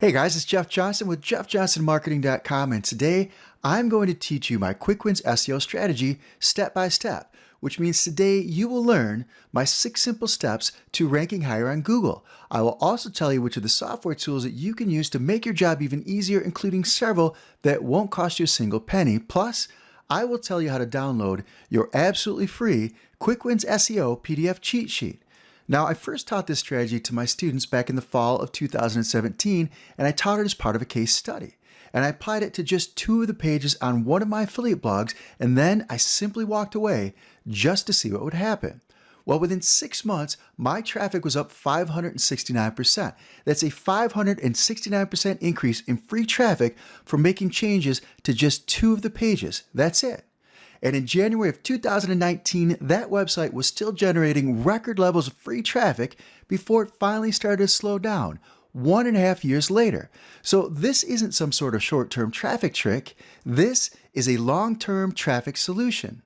Hey guys, it's Jeff Johnson with jeffjohnsonmarketing.com, and today I'm going to teach you my Quick Wins SEO strategy step by step, which means today you will learn my 6 simple steps to ranking higher on Google. I will also tell you which of the software tools that you can use to make your job even easier, including several that won't cost you a single penny. Plus, I will tell you how to download your absolutely free Quick Wins SEO PDF cheat sheet. Now, I first taught this strategy to my students back in the fall of 2017, and I taught it as part of a case study. And I applied it to just 2 of the pages on one of my affiliate blogs, and then I simply walked away just to see what would happen. Well, within 6 months, my traffic was up 569%. That's a 569% increase in free traffic from making changes to just 2 of the pages. That's it. And in January of 2019, that website was still generating record levels of free traffic before it finally started to slow down 1.5 years later. So this isn't some sort of short-term traffic trick. This is a long-term traffic solution.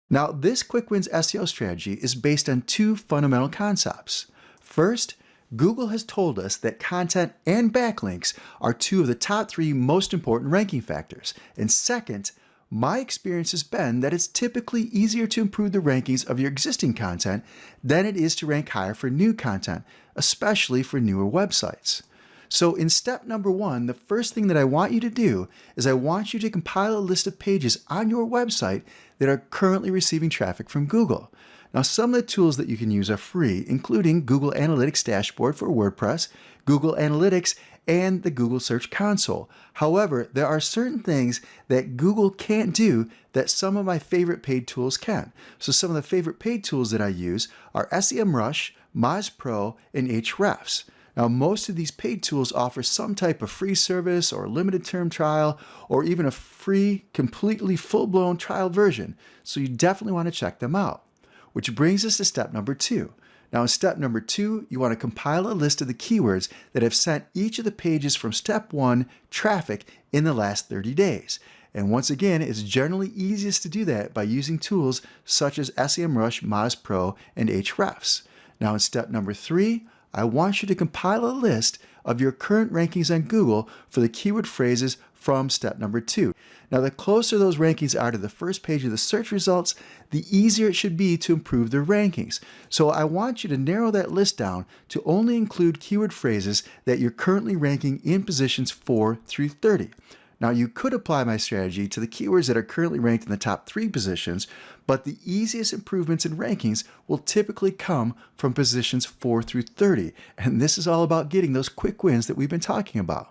Now, this Quick Wins SEO strategy is based on 2 fundamental concepts. First, Google has told us that content and backlinks are 2 of the top 3 most important ranking factors. And second, my experience has been that it's typically easier to improve the rankings of your existing content than it is to rank higher for new content, especially for newer websites. So in step number 1, the first thing that I want you to do is I want you to compile a list of pages on your website that are currently receiving traffic from Google. Now, some of the tools that you can use are free, including Google Analytics Dashboard for WordPress, Google Analytics, and the Google Search Console. However, there are certain things that Google can't do that some of my favorite paid tools can. So some of the favorite paid tools that I use are SEMrush, Moz Pro, and Ahrefs. Now, most of these paid tools offer some type of free service or limited term trial or even a free, completely full-blown trial version. So you definitely want to check them out. Which brings us to step number 2. Now, in step number 2, you want to compile a list of the keywords that have sent each of the pages from step 1 traffic in the last 30 days. And once again, it's generally easiest to do that by using tools such as SEMrush, Moz Pro, and Ahrefs. Now, in step number 3, I want you to compile a list of your current rankings on Google for the keyword phrases from step number 2. Now, the closer those rankings are to the first page of the search results, the easier it should be to improve their rankings. So I want you to narrow that list down to only include keyword phrases that you're currently ranking in positions 4 through 30. Now, you could apply my strategy to the keywords that are currently ranked in the top 3 positions, but the easiest improvements in rankings will typically come from positions 4 through 30. And this is all about getting those quick wins that we've been talking about.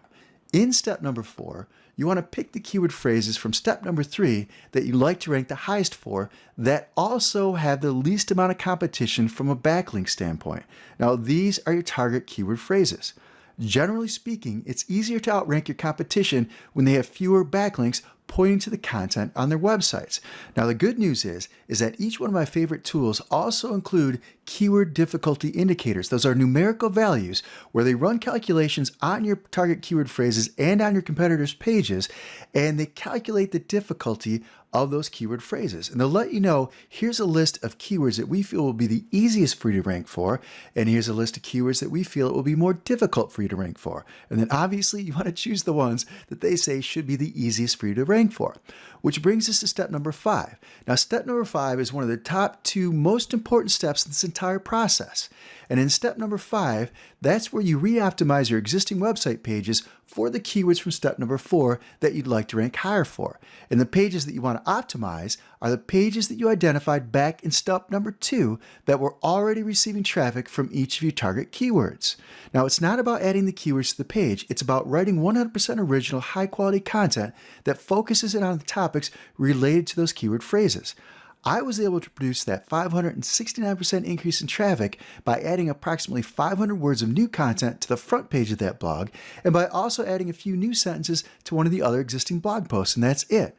In step number 4, you want to pick the keyword phrases from step number 3 that you'd like to rank the highest for that also have the least amount of competition from a backlink standpoint. Now, these are your target keyword phrases. Generally speaking, it's easier to outrank your competition when they have fewer backlinks pointing to the content on their websites. Now, the good news is that each one of my favorite tools also include keyword difficulty indicators. Those are numerical values where they run calculations on your target keyword phrases and on your competitors' pages, and they calculate the difficulty of those keyword phrases. And they'll let you know, here's a list of keywords that we feel will be the easiest for you to rank for, and here's a list of keywords that we feel it will be more difficult for you to rank for. And then obviously you want to choose the ones that they say should be the easiest for you to rank for. Which brings us to step number 5. Now, step number 5 is one of the top 2 most important steps in this entire process. And in step number 5, that's where you re-optimize your existing website pages for the keywords from step number 4 that you'd like to rank higher for. And the pages that you want to optimize are the pages that you identified back in step number 2 that were already receiving traffic from each of your target keywords. Now, it's not about adding the keywords to the page. It's about writing 100% original, high-quality content that focuses in on the topics related to those keyword phrases. I was able to produce that 569% increase in traffic by adding approximately 500 words of new content to the front page of that blog, and by also adding a few new sentences to one of the other existing blog posts, and that's it.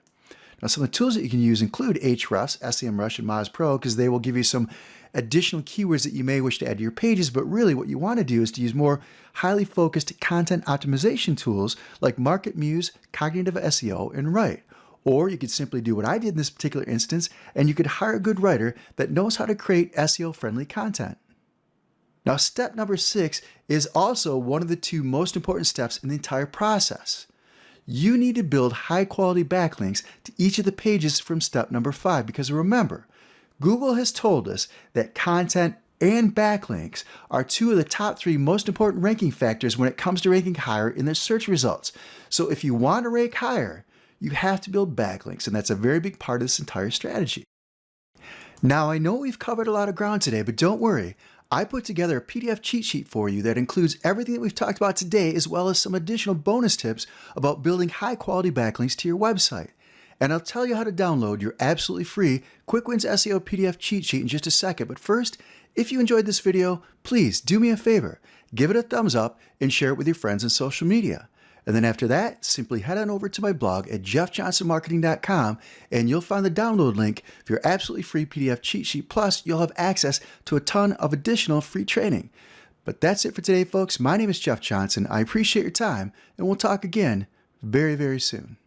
Now, some of the tools that you can use include Ahrefs, SEMrush, and Moz Pro, because they will give you some additional keywords that you may wish to add to your pages, but really what you want to do is to use more highly focused content optimization tools like MarketMuse, Cognitive SEO, and Write. Or you could simply do what I did in this particular instance, and you could hire a good writer that knows how to create SEO-friendly content. Now, step number 6 is also one of the two most important steps in the entire process. You need to build high quality backlinks to each of the pages from step number 5, because remember, Google has told us that content and backlinks are two of the top 3 most important ranking factors when it comes to ranking higher in their search results. So if you want to rank higher, you have to build backlinks, and that's a very big part of this entire strategy. Now, I know we've covered a lot of ground today, but don't worry. I put together a PDF cheat sheet for you that includes everything that we've talked about today, as well as some additional bonus tips about building high quality backlinks to your website. And I'll tell you how to download your absolutely free Quick Wins SEO PDF cheat sheet in just a second. But first, if you enjoyed this video, please do me a favor, give it a thumbs up and share it with your friends on social media. And then after that, simply head on over to my blog at jeffjohnsonmarketing.com and you'll find the download link for your absolutely free PDF cheat sheet. Plus, you'll have access to a ton of additional free training. But that's it for today, folks. My name is Jeff Johnson. I appreciate your time, and we'll talk again very, very soon.